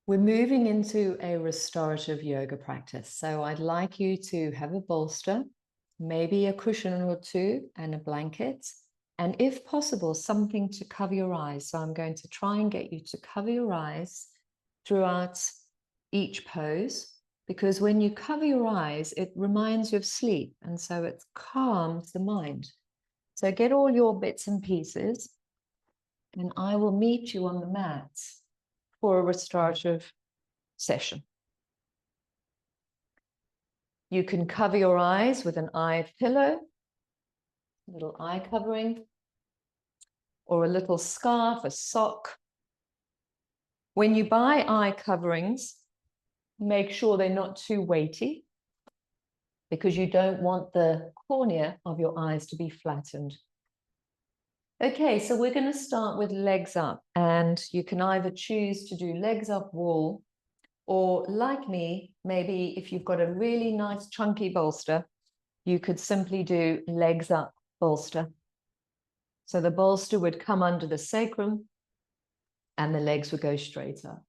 We're moving into a restorative yoga practice. So I'd like you to have a bolster, maybe a cushion or two and a blanket, and if possible, something to cover your eyes. So I'm going to try and get you to cover your eyes throughout each pose, because when you cover your eyes, it reminds you of sleep. And so it calms the mind. So get all your bits and pieces, and I will meet you on the mat for a restorative session. You can cover your eyes with an eye pillow, a little eye covering, or a little scarf, a sock. When you buy eye coverings, make sure they're not too weighty, because you don't want the cornea of your eyes to be flattened. Okay, so we're going to start with legs up, and you can either choose to do legs up wall, or like me, maybe if you've got a really nice chunky bolster, you could simply do legs up bolster. So the bolster would come under the sacrum and the legs would go straight up.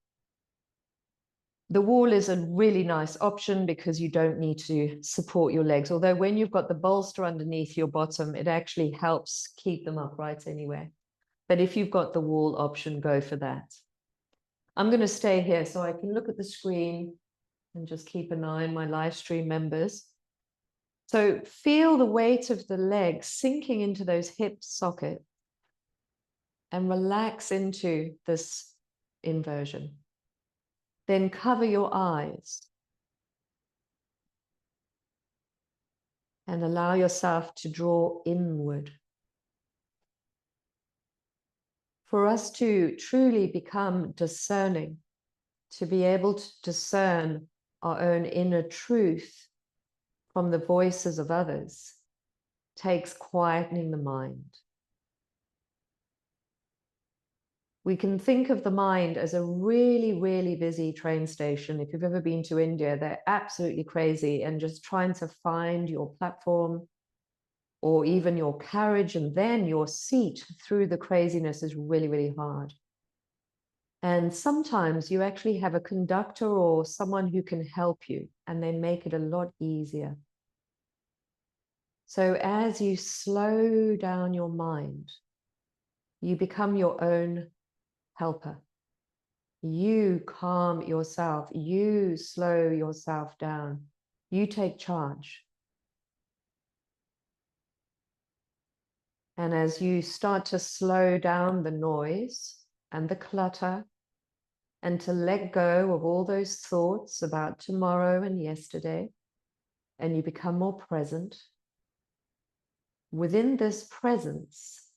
The wall is a really nice option because you don't need to support your legs. Although when you've got the bolster underneath your bottom, it actually helps keep them upright anyway. But if you've got the wall option, go for that. I'm going to stay here so I can look at the screen and just keep an eye on my live stream members. So feel the weight of the legs sinking into those hip sockets and relax into this inversion. Then cover your eyes and allow yourself to draw inward. For us to truly become discerning, to be able to discern our own inner truth from the voices of others, takes quietening the mind. We can think of the mind as a really, really busy train station. If you've ever been to India, they're absolutely crazy, and just trying to find your platform or even your carriage and then your seat through the craziness is really, really hard. And sometimes you actually have a conductor or someone who can help you, and they make it a lot easier. So as you slow down your mind, you become your own helper. You calm yourself, you slow yourself down, you take charge. And as you start to slow down the noise and the clutter, and to let go of all those thoughts about tomorrow and yesterday, and you become more present, within this presence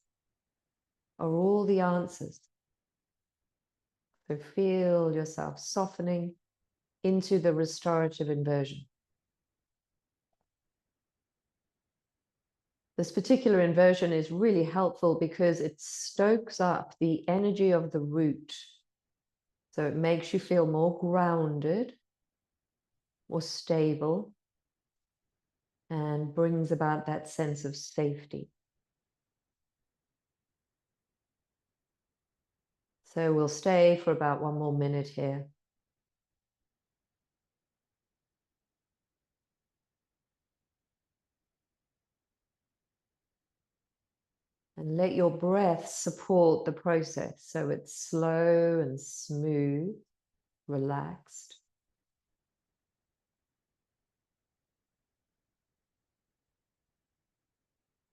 are all the answers. So feel yourself softening into the restorative inversion. This particular inversion is really helpful because it stokes up the energy of the root. So it makes you feel more grounded, more stable, and brings about that sense of safety. So we'll stay for about 1 more minute here. And let your breath support the process. So it's slow and smooth, relaxed.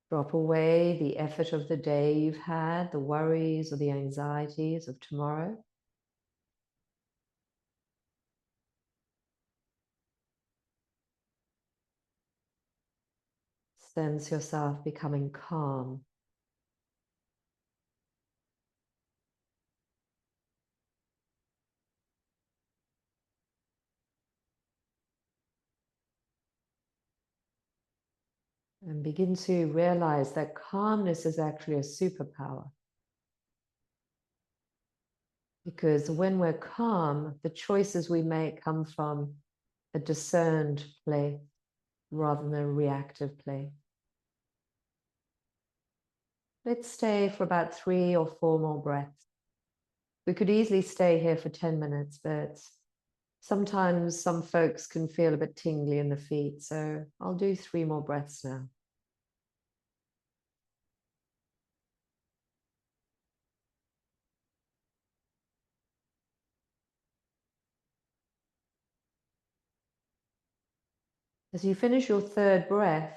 Drop away the effort of the day you've had, the worries or the anxieties of tomorrow. Sense yourself becoming calm. And begin to realize that calmness is actually a superpower. Because when we're calm, the choices we make come from a discerned place rather than a reactive place. Let's stay for about 3 or 4 more breaths. We could easily stay here for 10 minutes, but sometimes some folks can feel a bit tingly in the feet. So I'll do 3 more breaths now. As you finish your 3rd breath,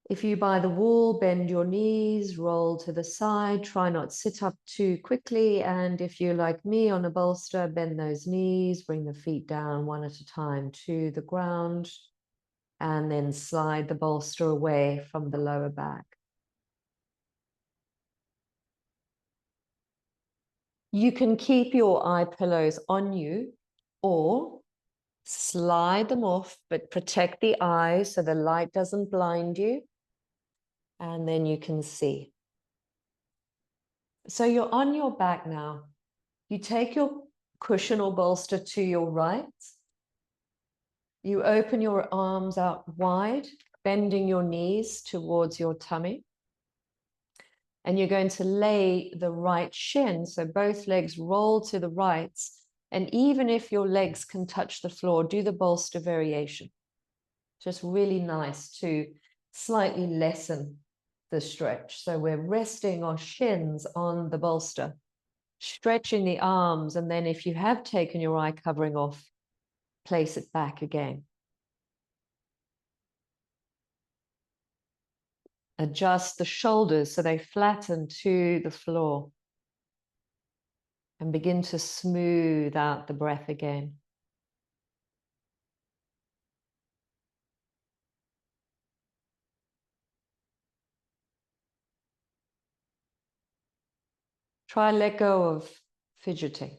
if you by the wall, bend your knees, roll to the side, try not sit up too quickly. And if you're like me on a bolster, bend those knees, bring the feet down one at a time to the ground, and then slide the bolster away from the lower back. You can keep your eye pillows on you or slide them off, but protect the eyes so the light doesn't blind you. And then you can see. So you're on your back now. You take your cushion or bolster to your right. You open your arms out wide, bending your knees towards your tummy. And you're going to lay the right shin, so both legs roll to the right. And even if your legs can touch the floor, do the bolster variation. Just really nice to slightly lessen the stretch. So we're resting our shins on the bolster, stretching the arms, and then if you have taken your eye covering off, place it back again. Adjust the shoulders so they flatten to the floor. And begin to smooth out the breath again. Try let go of fidgeting.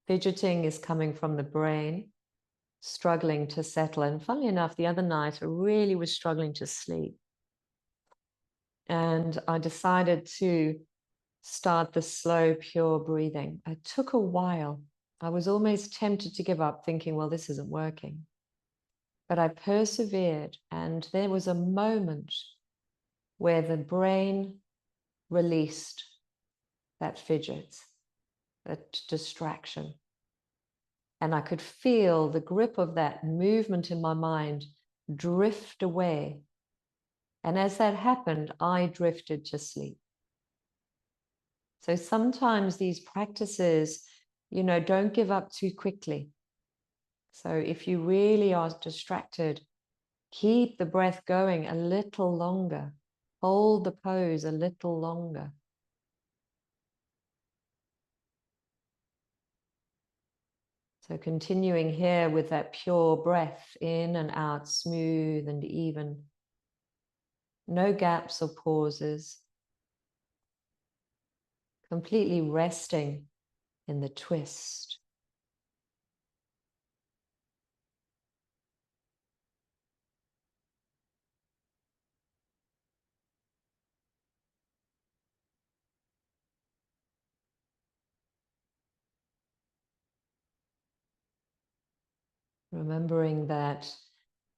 Fidgeting is coming from the brain, struggling to settle. And funnily enough, the other night I really was struggling to sleep. And I decided to start the slow, pure breathing. It took a while. I was almost tempted to give up, thinking, well, this isn't working. But I persevered, and there was a moment where the brain released that fidget, that distraction. And I could feel the grip of that movement in my mind drift away. And as that happened, I drifted to sleep. So sometimes these practices, don't give up too quickly. So if you really are distracted, keep the breath going a little longer. Hold the pose a little longer. So continuing here with that pure breath in and out, smooth and even. No gaps or pauses. Completely resting in the twist. Remembering that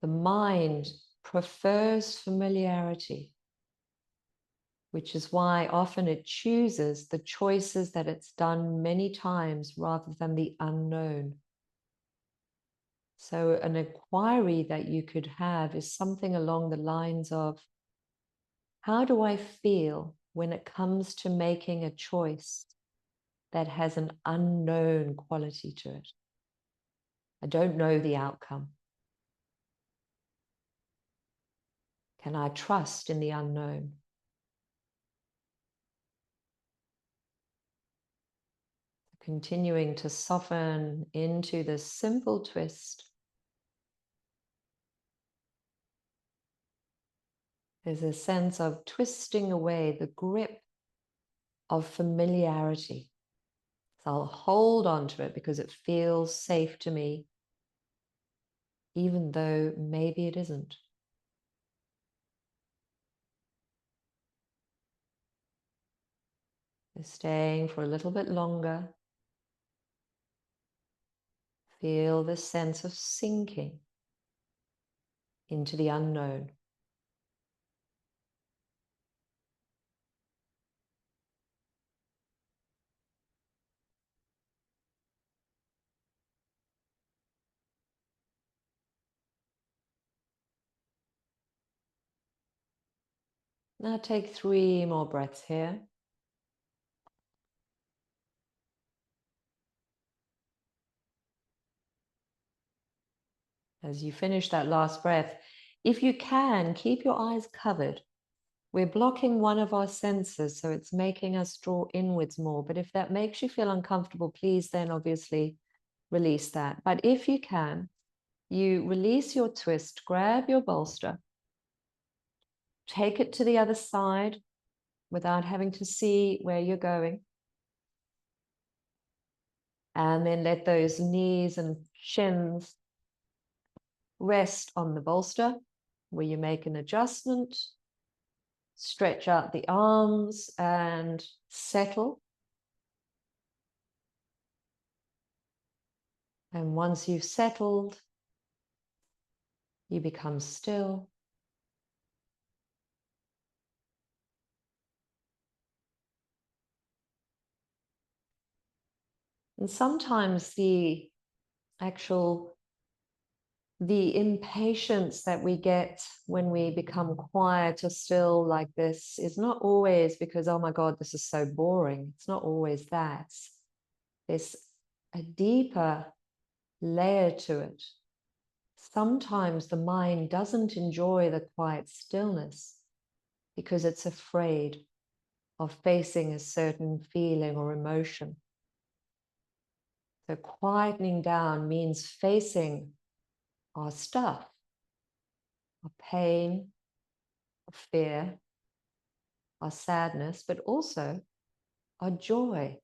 the mind prefers familiarity, which is why often it chooses the choices that it's done many times rather than the unknown. So an inquiry that you could have is something along the lines of, how do I feel when it comes to making a choice that has an unknown quality to it? I don't know the outcome. Can I trust in the unknown? Continuing to soften into this simple twist. There's a sense of twisting away the grip of familiarity. So I'll hold on to it because it feels safe to me, even though maybe it isn't. So staying for a little bit longer. Feel this sense of sinking into the unknown. Now take 3 more breaths here. As you finish that last breath, if you can, keep your eyes covered. We're blocking one of our senses, so it's making us draw inwards more. But if that makes you feel uncomfortable, please then obviously release that. But if you can, you release your twist, grab your bolster, take it to the other side without having to see where you're going. And then let those knees and shins rest on the bolster where you make an adjustment. Stretch out the arms and settle. And once you've settled, you become still. And sometimes the impatience that we get when we become quiet or still like this is not always because, oh my God, this is so boring. It's not always that. There's a deeper layer to it. Sometimes the mind doesn't enjoy the quiet stillness because it's afraid of facing a certain feeling or emotion. So quietening down means facing our stuff, our pain, our fear, our sadness, but also our joy,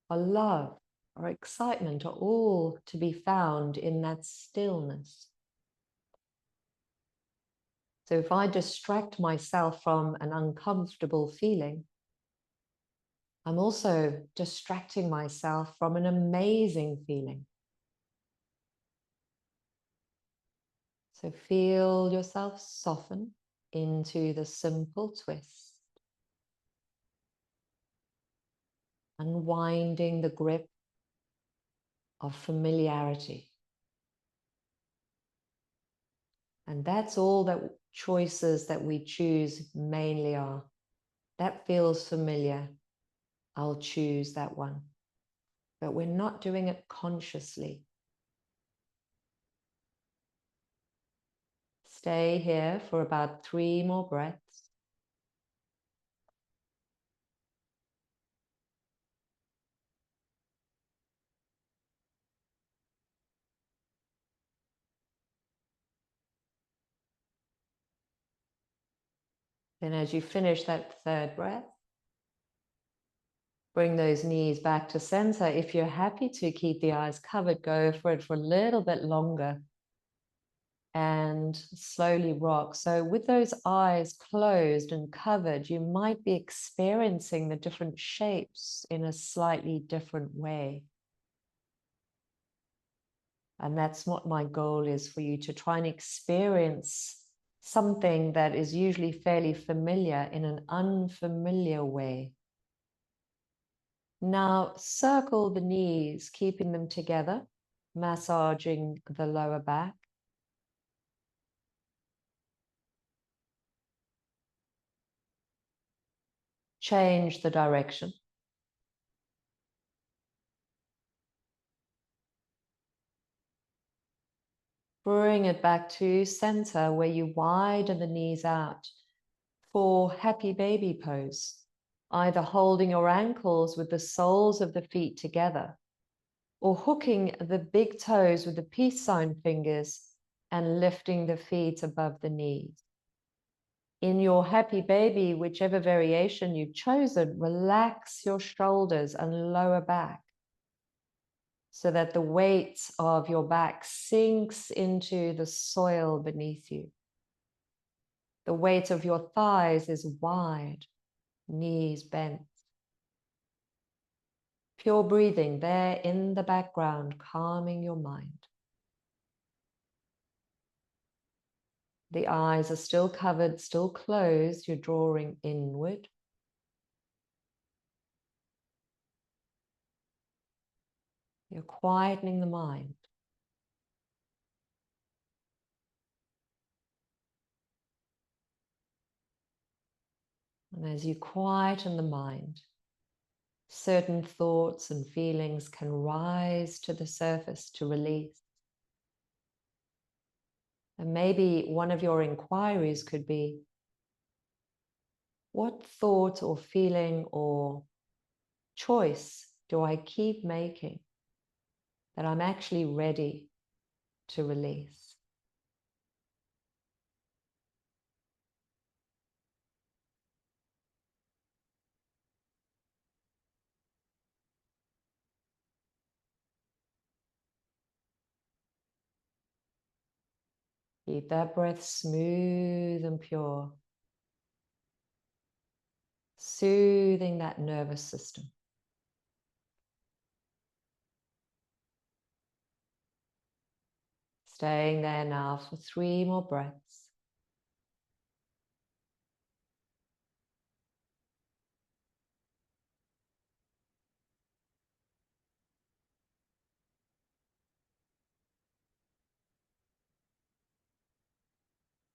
our love, our excitement are all to be found in that stillness. So if I distract myself from an uncomfortable feeling, I'm also distracting myself from an amazing feeling. So feel yourself soften into the simple twist, unwinding the grip of familiarity. And that's all that choices that we choose mainly are. That feels familiar. I'll choose that one. But we're not doing it consciously. Stay here for about 3 more breaths. Then as you finish that 3rd breath, bring those knees back to center. If you're happy to keep the eyes covered, go for it for a little bit longer and slowly rock. So with those eyes closed and covered, you might be experiencing the different shapes in a slightly different way. And that's what my goal is for you, to try and experience something that is usually fairly familiar in an unfamiliar way. Now circle the knees, keeping them together, massaging the lower back. Change the direction. Bring it back to center where you widen the knees out for happy baby pose, either holding your ankles with the soles of the feet together or hooking the big toes with the peace sign fingers and lifting the feet above the knees. In your happy baby, whichever variation you've chosen, relax your shoulders and lower back so that the weight of your back sinks into the soil beneath you. The weight of your thighs is wide, knees bent. Pure breathing there in the background, calming your mind. The eyes are still covered, still closed. You're drawing inward. You're quietening the mind. And as you quieten the mind, certain thoughts and feelings can rise to the surface to release. And maybe one of your inquiries could be, what thought or feeling or choice do I keep making that I'm actually ready to release? Keep that breath smooth and pure, soothing that nervous system. Staying there now for 3 more breaths.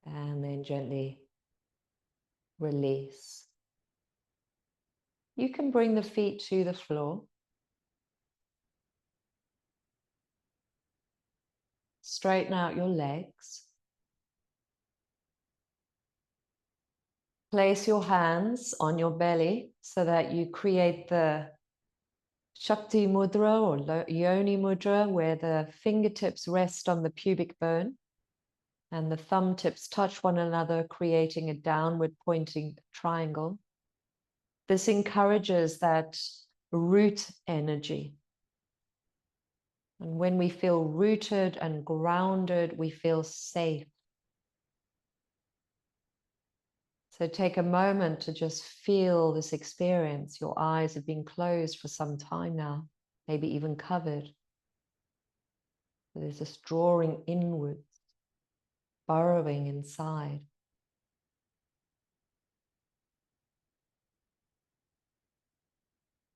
And then gently release. You can bring the feet to the floor. Straighten out your legs. Place your hands on your belly so that you create the Shakti Mudra or Yoni Mudra, where the fingertips rest on the pubic bone and the thumb tips touch one another, creating a downward pointing triangle. This encourages that root energy. And when we feel rooted and grounded, we feel safe. So take a moment to just feel this experience. Your eyes have been closed for some time now, maybe even covered. There's this drawing inwards, burrowing inside.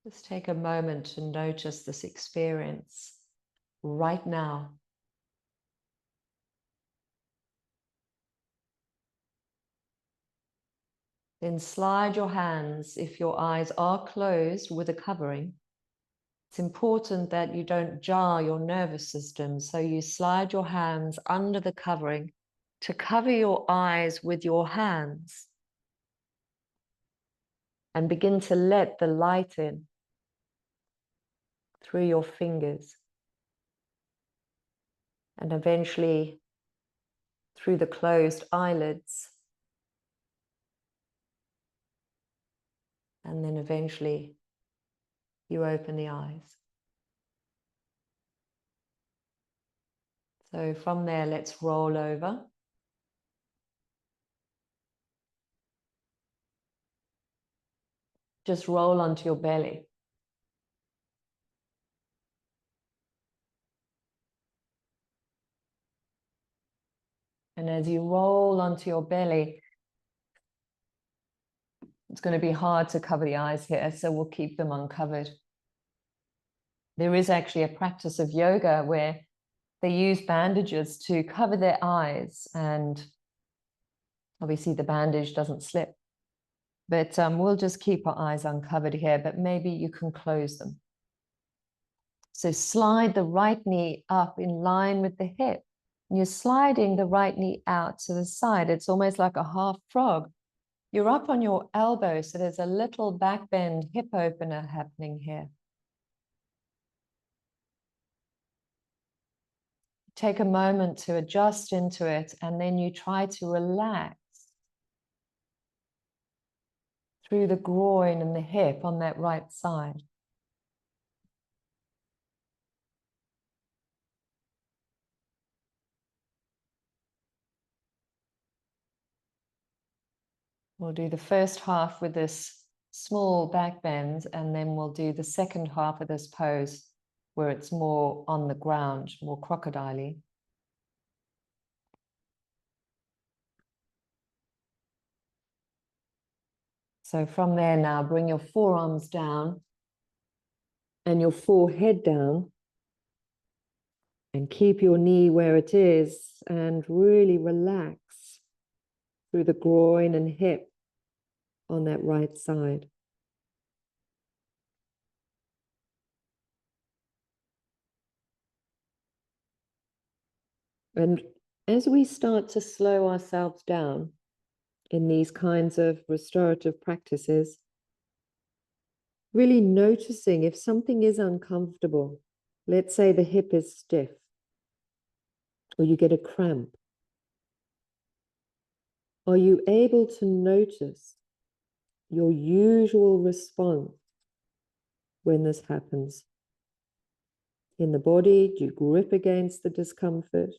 Just take a moment to notice this experience right now. Then slide your hands, if your eyes are closed with a covering. It's important that you don't jar your nervous system, so you slide your hands under the covering to cover your eyes with your hands and begin to let the light in through your fingers and eventually through the closed eyelids, and then eventually you open the eyes. So from there, let's roll over. Just roll onto your belly. And as you roll onto your belly, it's going to be hard to cover the eyes here, so we'll keep them uncovered. There is actually a practice of yoga where they use bandages to cover their eyes, and obviously the bandage doesn't slip. But we'll just keep our eyes uncovered here, but maybe you can close them. So slide the right knee up in line with the hip. And you're sliding the right knee out to the side. It's almost like a half frog. You're up on your elbow, so there's a little back bend hip opener happening here. Take a moment to adjust into it, and then you try to relax through the groin and the hip on that right side. We'll do the first half with this small back bend, and then we'll do the second half of this pose where it's more on the ground, more crocodile-y. So from there now, bring your forearms down and your forehead down, and keep your knee where it is and really relax through the groin and hip. on that right side. And as we start to slow ourselves down in these kinds of restorative practices, really noticing if something is uncomfortable, let's say the hip is stiff, or you get a cramp, are you able to notice your usual response when this happens? In the body, do you grip against the discomfort?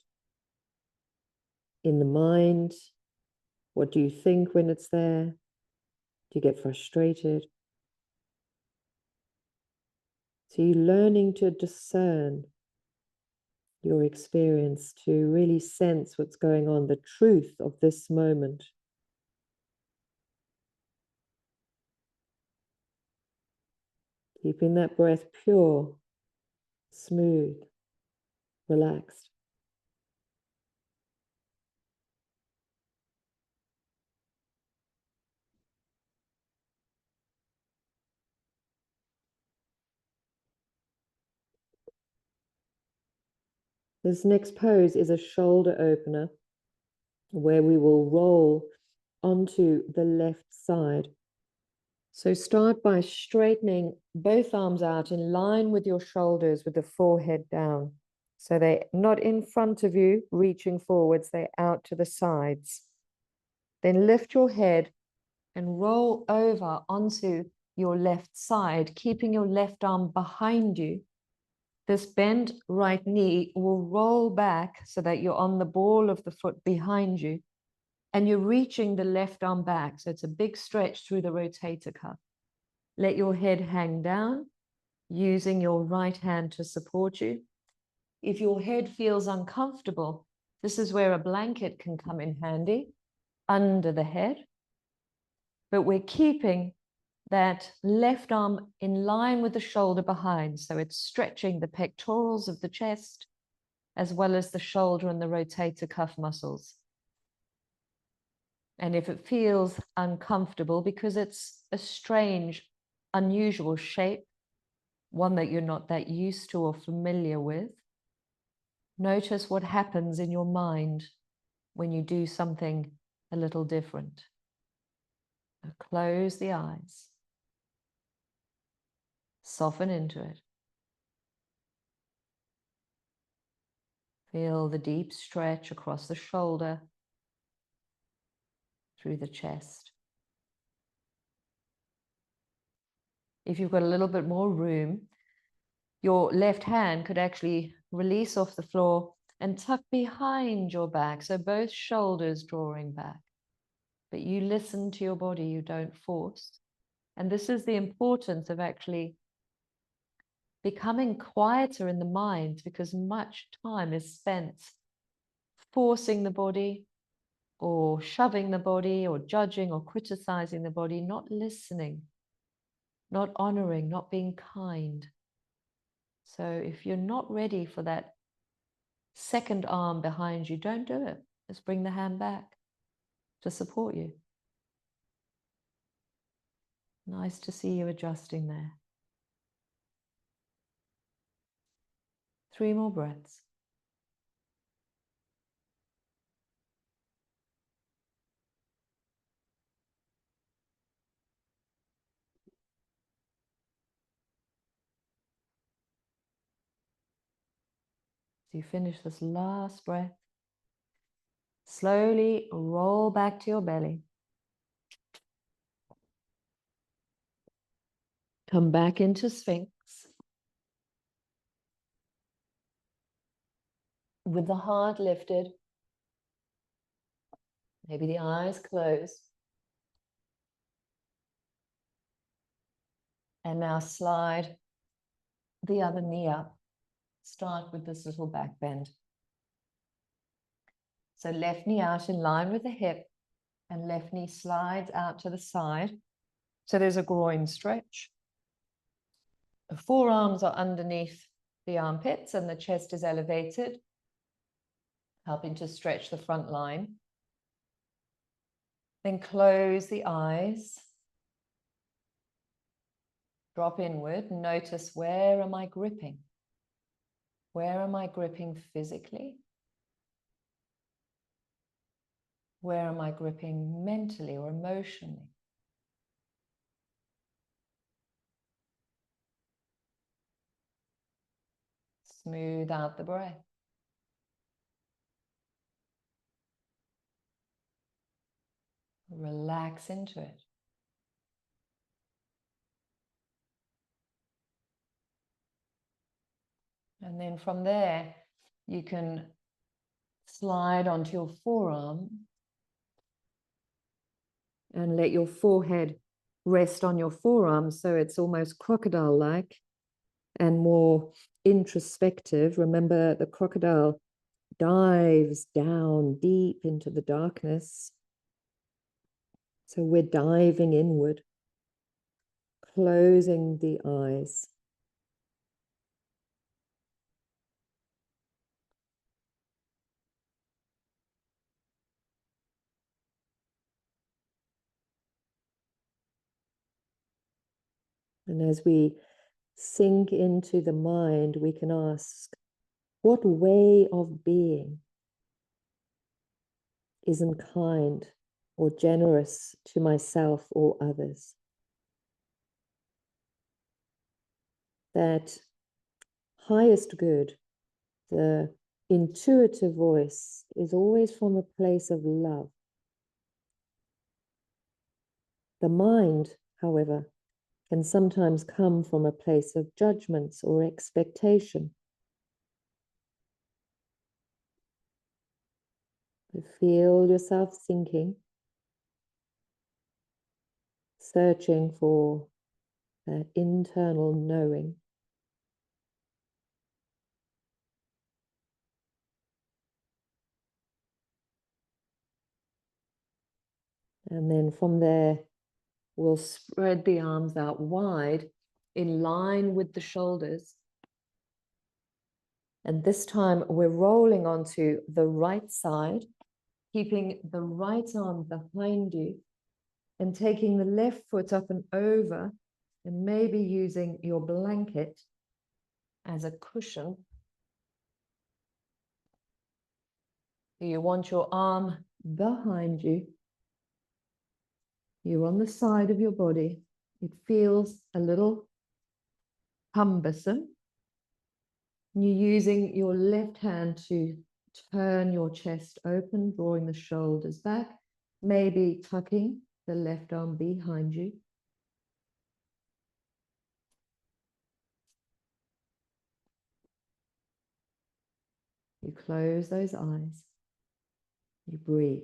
In the mind, what do you think when it's there? Do you get frustrated? So you're learning to discern your experience, to really sense what's going on, the truth of this moment. Keeping that breath pure, smooth, relaxed. This next pose is a shoulder opener where we will roll onto the left side. So start by straightening both arms out in line with your shoulders with the forehead down. So they're not in front of you, reaching forwards, they're out to the sides. Then lift your head and roll over onto your left side, keeping your left arm behind you. This bent right knee will roll back so that you're on the ball of the foot behind you, and you're reaching the left arm back. So it's a big stretch through the rotator cuff. Let your head hang down, using your right hand to support you. If your head feels uncomfortable, this is where a blanket can come in handy under the head. But we're keeping that left arm in line with the shoulder behind. So it's stretching the pectorals of the chest, as well as the shoulder and the rotator cuff muscles. And if it feels uncomfortable, because it's a strange, unusual shape, one that you're not that used to or familiar with, notice what happens in your mind when you do something a little different. Close the eyes. Soften into it. Feel the deep stretch across the shoulder, through the chest. If you've got a little bit more room, your left hand could actually release off the floor and tuck behind your back, so both shoulders drawing back. But you listen to your body, you don't force. And this is the importance of actually becoming quieter in the mind, because much time is spent forcing the body or shoving the body or judging or criticizing the body, not listening, not honoring, not being kind. So if you're not ready for that second arm behind you, don't do it. Just bring the hand back to support you. Nice to see you adjusting there. 3 more breaths. So you finish this last breath. Slowly roll back to your belly. Come back into Sphinx. With the heart lifted. Maybe the eyes closed. And now slide the other knee up. Start with this little back bend. So left knee out in line with the hip, and left knee slides out to the side. So there's a groin stretch. The forearms are underneath the armpits and the chest is elevated, helping to stretch the front line. Then close the eyes Drop inward. Notice, where am I gripping? Where am I gripping physically? Where am I gripping mentally or emotionally? Smooth out the breath. Relax into it. And then from there, you can slide onto your forearm and let your forehead rest on your forearm, so it's almost crocodile-like and more introspective. Remember, the crocodile dives down deep into the darkness. So we're diving inward, closing the eyes. And as we sink into the mind, we can ask, what way of being isn't kind or generous to myself or others? That highest good, the intuitive voice, is always from a place of love. The mind, however, can sometimes come from a place of judgments or expectation. You feel yourself sinking, searching for that internal knowing. And then from there, we'll spread the arms out wide in line with the shoulders. And this time we're rolling onto the right side, keeping the right arm behind you and taking the left foot up and over, and maybe using your blanket as a cushion. You want your arm behind you. You're on the side of your body. It feels a little cumbersome. You're using your left hand to turn your chest open, drawing the shoulders back, maybe tucking the left arm behind you. You close those eyes. You breathe.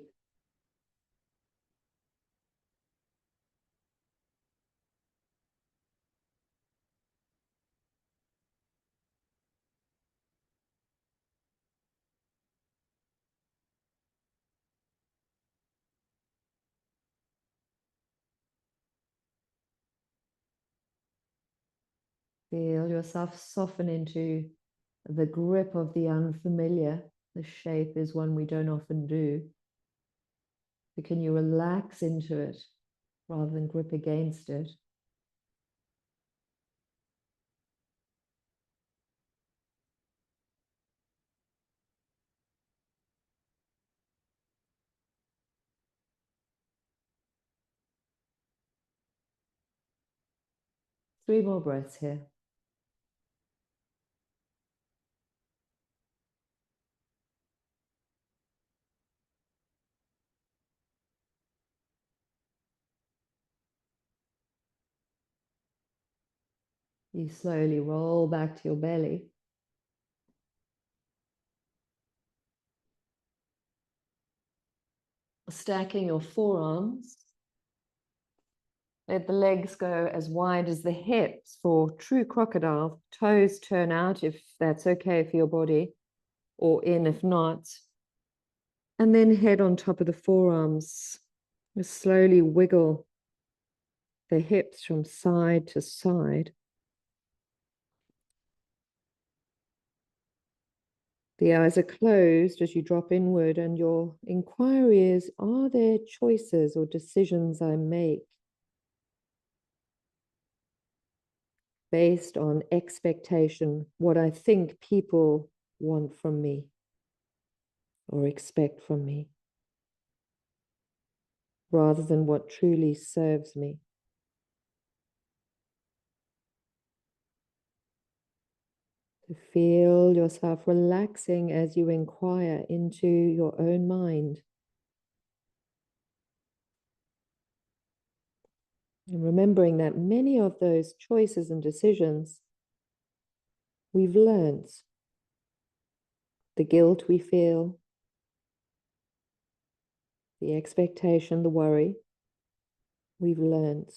Feel yourself soften into the grip of the unfamiliar. The shape is one we don't often do. But can you relax into it rather than grip against it? Three more breaths here. You slowly roll back to your belly. Stacking your forearms. Let the legs go as wide as the hips for true crocodile. Toes turn out if that's okay for your body, or in if not. And then head on top of the forearms. Just slowly wiggle the hips from side to side. The eyes are closed as you drop inward, and your inquiry is, are there choices or decisions I make based on expectation, what I think people want from me or expect from me, rather than what truly serves me. To feel yourself relaxing as you inquire into your own mind. And remembering that many of those choices and decisions we've learned. The guilt we feel, the expectation, the worry, we've learned.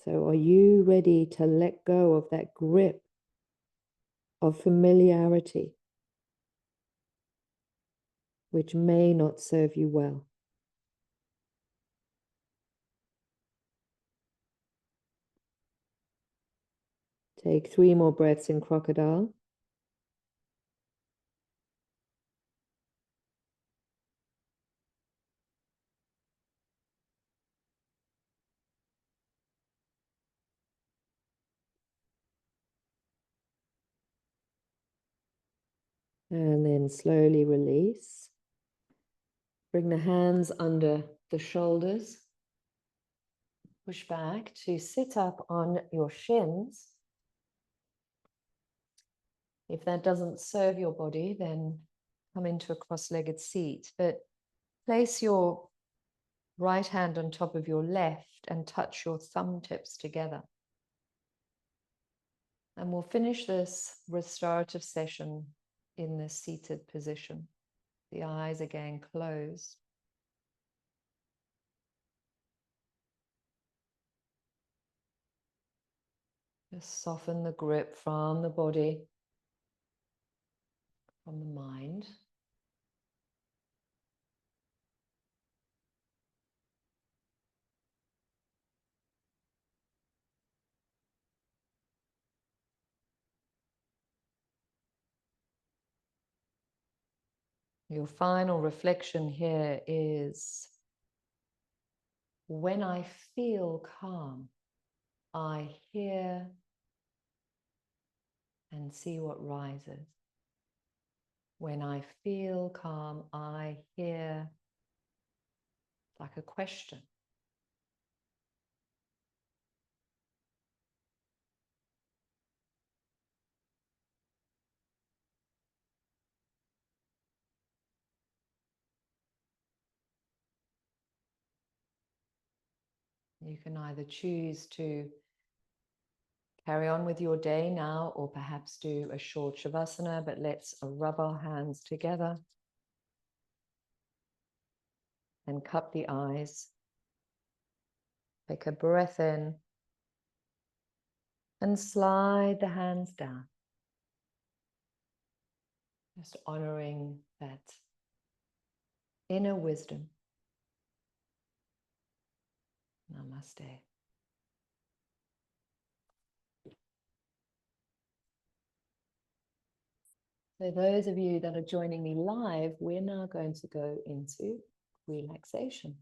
So are you ready to let go of that grip of familiarity, which may not serve you well? Take 3 more breaths in crocodile. And then slowly release. Bring the hands under the shoulders. Push back to sit up on your shins. If that doesn't serve your body, then come into a cross-legged seat. But place your right hand on top of your left and touch your thumb tips together. And we'll finish this restorative session in this seated position. The eyes again closed. Just soften the grip from the body, from the mind. Your final reflection here is, when I feel calm, I hear and see what rises. When I feel calm, I hear, like a question. You can either choose to carry on with your day now, or perhaps do a short shavasana, but let's rub our hands together and cup the eyes. Take a breath in and slide the hands down. Just honoring that inner wisdom. Namaste. So those of you that are joining me live, we're now going to go into relaxation.